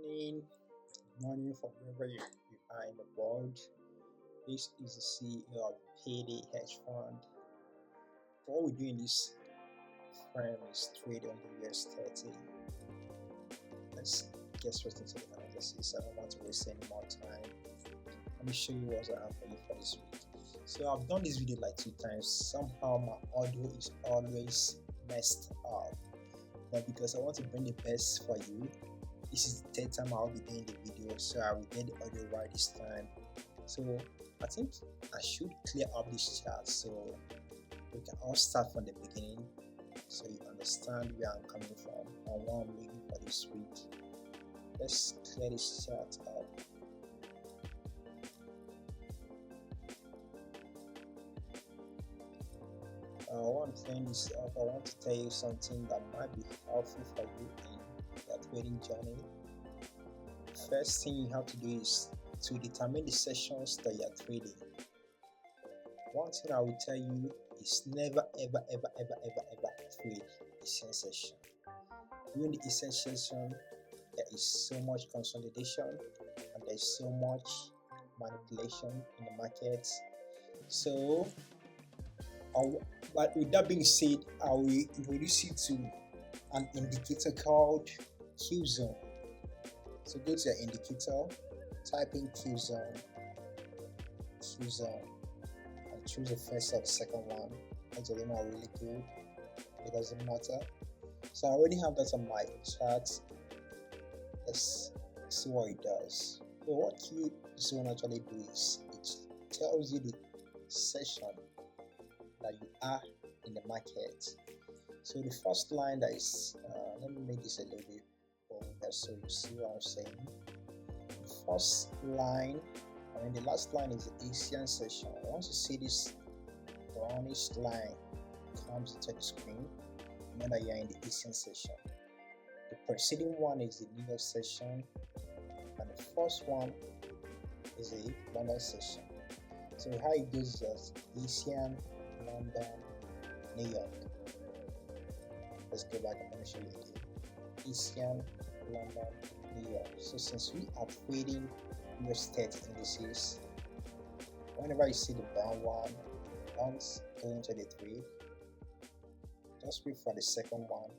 Morning, morning from wherever you are in the world. This is the CEO of Payday Hedge Fund. What we do in this firm is trade on the US30. Let's get straight into the analysis. I don't want to waste any more time. Let me show you what I have for you for this week. So I've done this video like 2 times. Somehow my audio is always messed up. But because I want to bring the best for you, this is the third time I'll be doing the video, so I will get the audio right this time. So I think I should clear up this chart so we can all start from the beginning so you understand where I'm coming from and what I'm making for this week. Let's clear this chart up. While I'm clearing this up, I want to tell you something that might be helpful for you in your trading journey. First thing you have to do is to determine the sessions that you are trading. One thing I will tell you is never ever trade Asian session. During the Asian session, there is so much consolidation and there is so much manipulation in the markets. So, but with that being said, I will introduce you to an indicator called Q zone. So go to your indicator, type in Q zone, and choose the first or the second one. That's them are really good. It doesn't matter. So I already have that on my chart. Let's see what it does. So what Q zone actually do is it tells you the session that you are in the market. So the first line that is, let me make this a little bit older so you see what I'm saying. The first line, the last line is the Asian session. Once you see this brownish line comes into the screen, you know that you're in the Asian session. The preceding one is the New York session, and the first one is the London session. So how it goes is Asian, London, New York. Let's go back and let me show you again. Asian, London, New York. So since we are trading US30 indices, whenever you see the brown one, don't go into the trade. Just wait for the second one,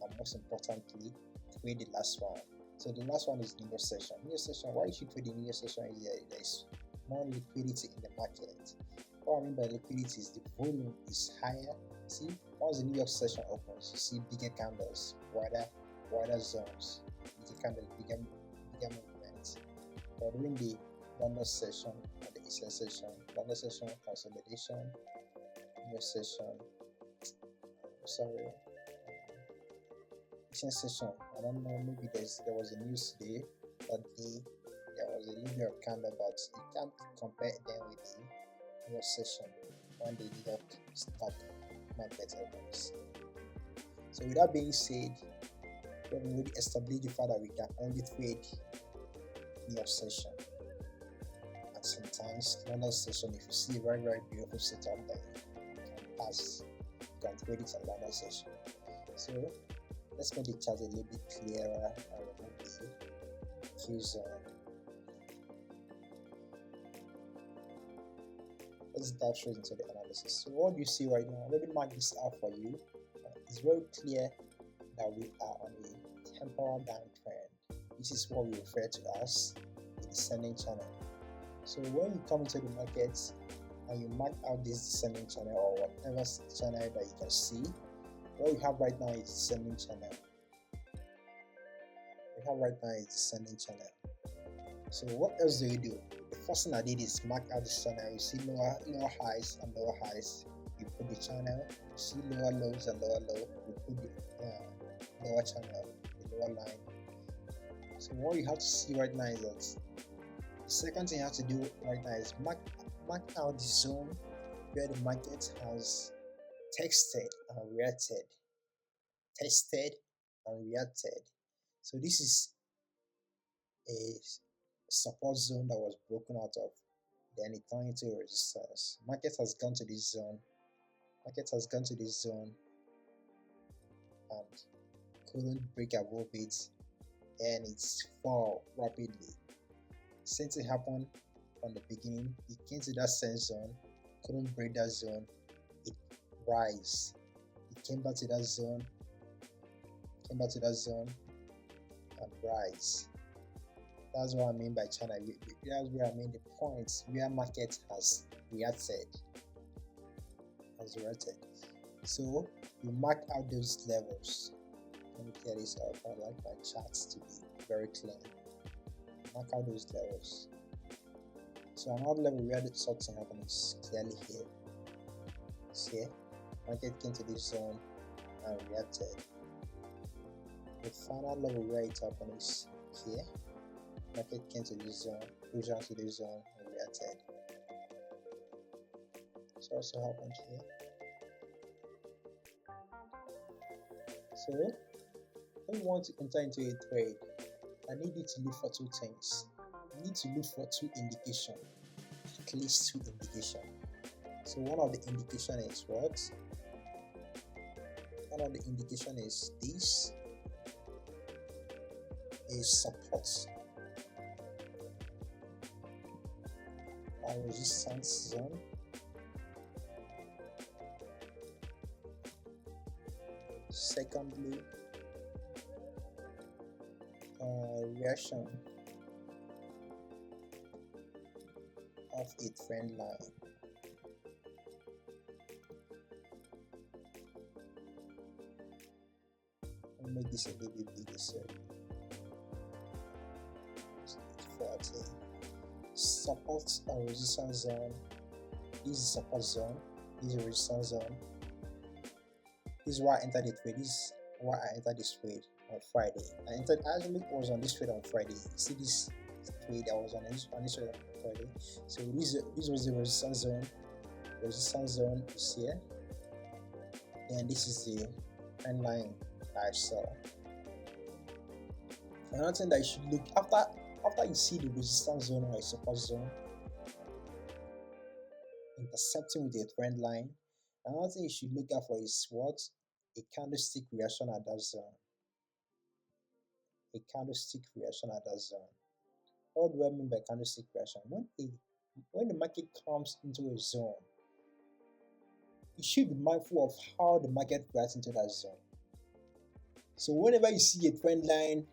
and most importantly, trade the last one. So the last one is New York session. New York session. Why you should trade the New York session is there's more liquidity in the market. What I mean by liquidity is the volume is higher. See, once the New York session opens, you see bigger candles, wider zones, bigger candles, bigger movements. But during the London session and the Eastern session, London session consolidation, New York session, Eastern session. I don't know, maybe there was a news today that there was a little bit of candle, but you can't compare them with the New York session when the New York stock market opens. So with that being said, we have already established the fact that we can only trade New York session. And sometimes London session, if you see a very beautiful setup there, you can pass, you can trade it at London session. So let's make the chart a little bit clearer and remove the Q zone. Let's dive straight into the analysis. So what do you see right now? Let me mark this out for you. It's very clear that we are on a temporal downtrend. This is what we refer to as the descending channel. So when you come into the market and you mark out this descending channel or whatever channel that you can see, what we have right now is descending channel. So what else do you do? The first thing I did is mark out the channel. You see lower highs and lower highs, you put the channel. You see lower lows and lower low, you put the lower channel, the lower line. So what you have to see right now is that the second thing you have to do right now is mark out the zone where the market has tested and reacted. So this is a support zone that was broken out of, then it turned into a resistance. Market has gone to this zone and couldn't break above it. and it's fall rapidly. Same thing happened from the beginning. It came to that same zone, couldn't break that zone, it rise. It came back to that zone, and rise. That's what I mean by China. That's where I mean the points where market has reacted. So you mark out those levels. Let me clear this up. I like my charts to be very clean. Mark out those levels. So another level where the something happened is clearly here. See, market came to this zone and reacted. The final level where it happened is here. Market came to this zone, pushed down to this zone and reacted. So also happened here. So when you want to enter into a trade, I need you to look for two things. You need to look for two indications, at least two indications. So one of the indication is what? One of the indication is this is support and resistance zone. Secondly, reaction of a trend line. I'll make this a little bit bigger, so 40. Support and resistance zone. This is support zone. This is resistance zone. This is why I entered the trade. This is why I entered this trade on Friday. I was on this trade on Friday. You see this trade I was on this trade on Friday. So this was the resistance zone. The resistance zone is here. And this is the trend line I saw. Another thing that you should look after you see the resistance zone or a support zone intercepting with a trend line. Another thing you should look out for is what? A candlestick reaction at that zone. A candlestick reaction at that zone. What do I mean by candlestick reaction? When the market comes into a zone, you should be mindful of how the market reacts into that zone. So whenever you see a trend line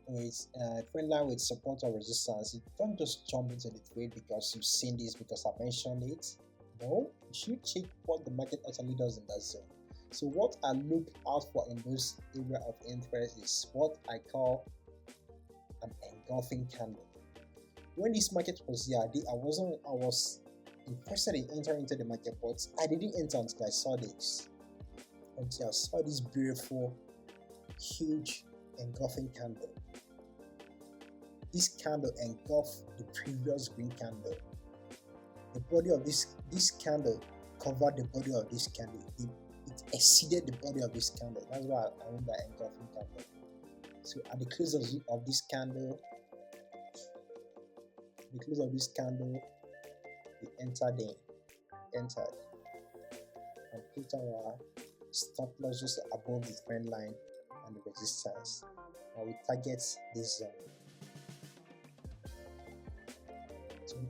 with support or resistance, you don't just jump into the trade because you've seen this, because I mentioned it. No, you should check what the market actually does in that zone. So what I look out for in those area of interest is what I call an engulfing candle. When this market was here, I was interested in entering into the market, but I didn't enter until I saw this. Until I saw this beautiful, huge engulfing candle. This candle engulfed the previous green candle. The body of this candle covered the body of this candle. It exceeded the body of this candle. That's why I mean by engulfing candle. So at the close of this candle, we entered and put our stop loss just above the trend line and the resistance, and we target this zone. To be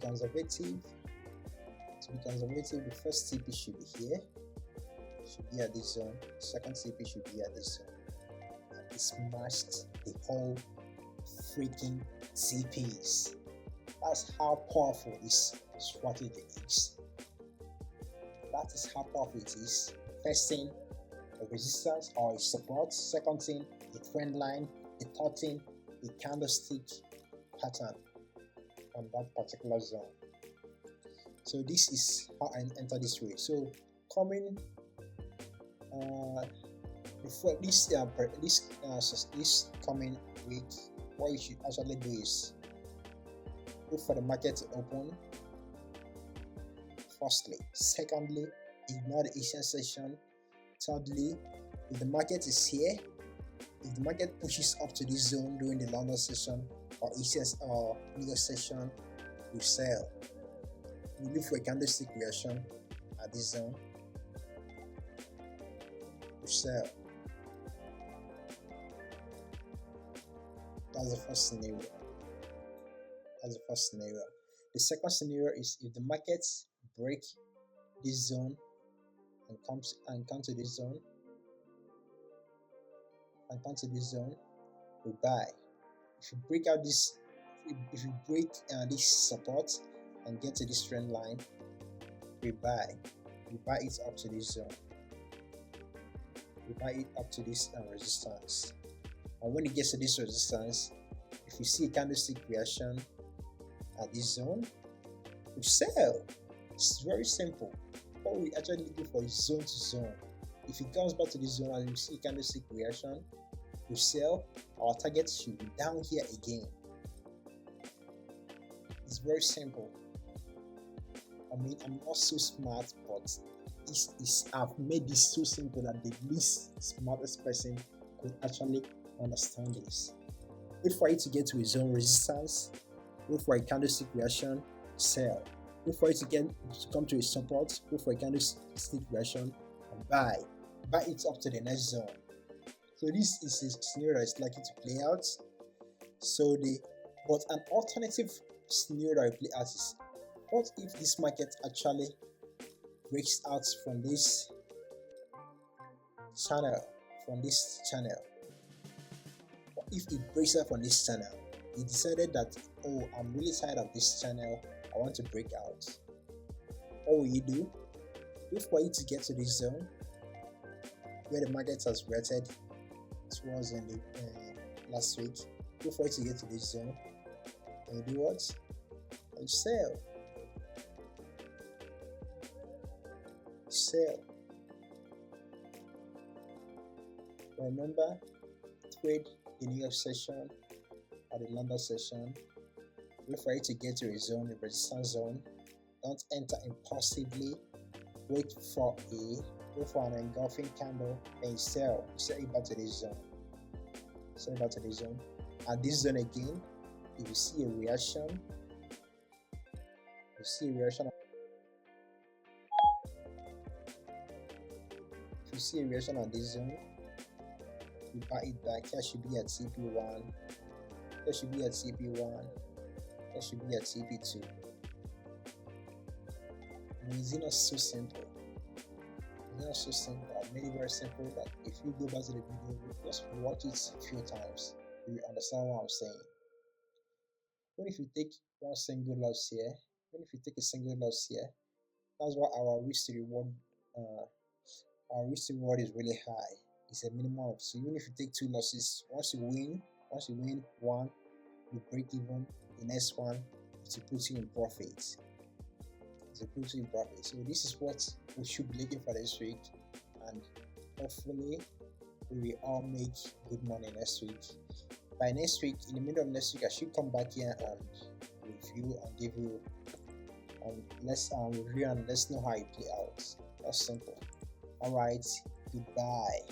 conservative, the first TP should be here, should be at this zone. Second TP should be at this zone. And it smashed the whole freaking TPs. That's how powerful this strategy is. That is how powerful it is. First thing, a resistance or a support. Second thing, a trend line. The third thing, a candlestick pattern on that particular zone. So this is how I enter this trade. So coming before this coming week, what you should actually do is look for the market to open. Firstly, secondly, ignore the Asian session. Thirdly, if the market is here, if the market pushes up to this zone during the London session or ECS or New York session, you sell. You look for a candlestick reaction at this zone, you sell. That's the first scenario. That's the first scenario. The second scenario is if the markets break this zone and come to this zone we buy. If you break out this, if you break this support and get to this trend line, we buy. We buy it up to this zone. We buy it up to this resistance. And when it gets to this resistance, if you see a candlestick reaction at this zone, we sell. It's very simple. What we actually looking for is zone to zone. If it comes back to this zone and you see a candlestick reaction, we sell. Our target should be down here again. It's very simple. I mean, I'm not so smart, but I've made this so simple that the least smartest person could actually understand this. Wait for it to get to a zone resistance, wait for a candlestick reaction, sell. Wait for it to come to a support, wait for a candlestick reaction, and buy. Buy it up to the next zone. So this is a scenario that is likely to play out. But an alternative scenario that will play out is, what if this market actually breaks out from this channel? What if it breaks out from this channel? It decided that, oh, I'm really tired of this channel, I want to break out. What will you do? Wait for it to get to this zone where the market has reacted towards in the last week. Wait for it to get to this zone, and you do what? You sell. Remember, trade the New York session or the London session. Wait for it to get to a zone, a resistance zone. Don't enter impulsively. Wait for an engulfing candle and you sell. You sell it back to this zone. At this zone again, if you see a reaction, on this zone, you buy it back. Here should be at CP1, here should be at CP1, here should be at CP2. I mean, it's not so simple. I made it very simple that if you go back to the video, just watch it a few times, you will understand what I'm saying. What if you take one single loss here? That's why our risk to reward is really high. It's a minimum of, so even if you take two losses, once you win one, you break even. The next one is to put you in profit. So this is what we should be looking for this week, and hopefully we will all make good money next week. By next week, in the middle of next week, I should come back here and review and give you let's review and let's know how it play out. That's simple. Alright, goodbye.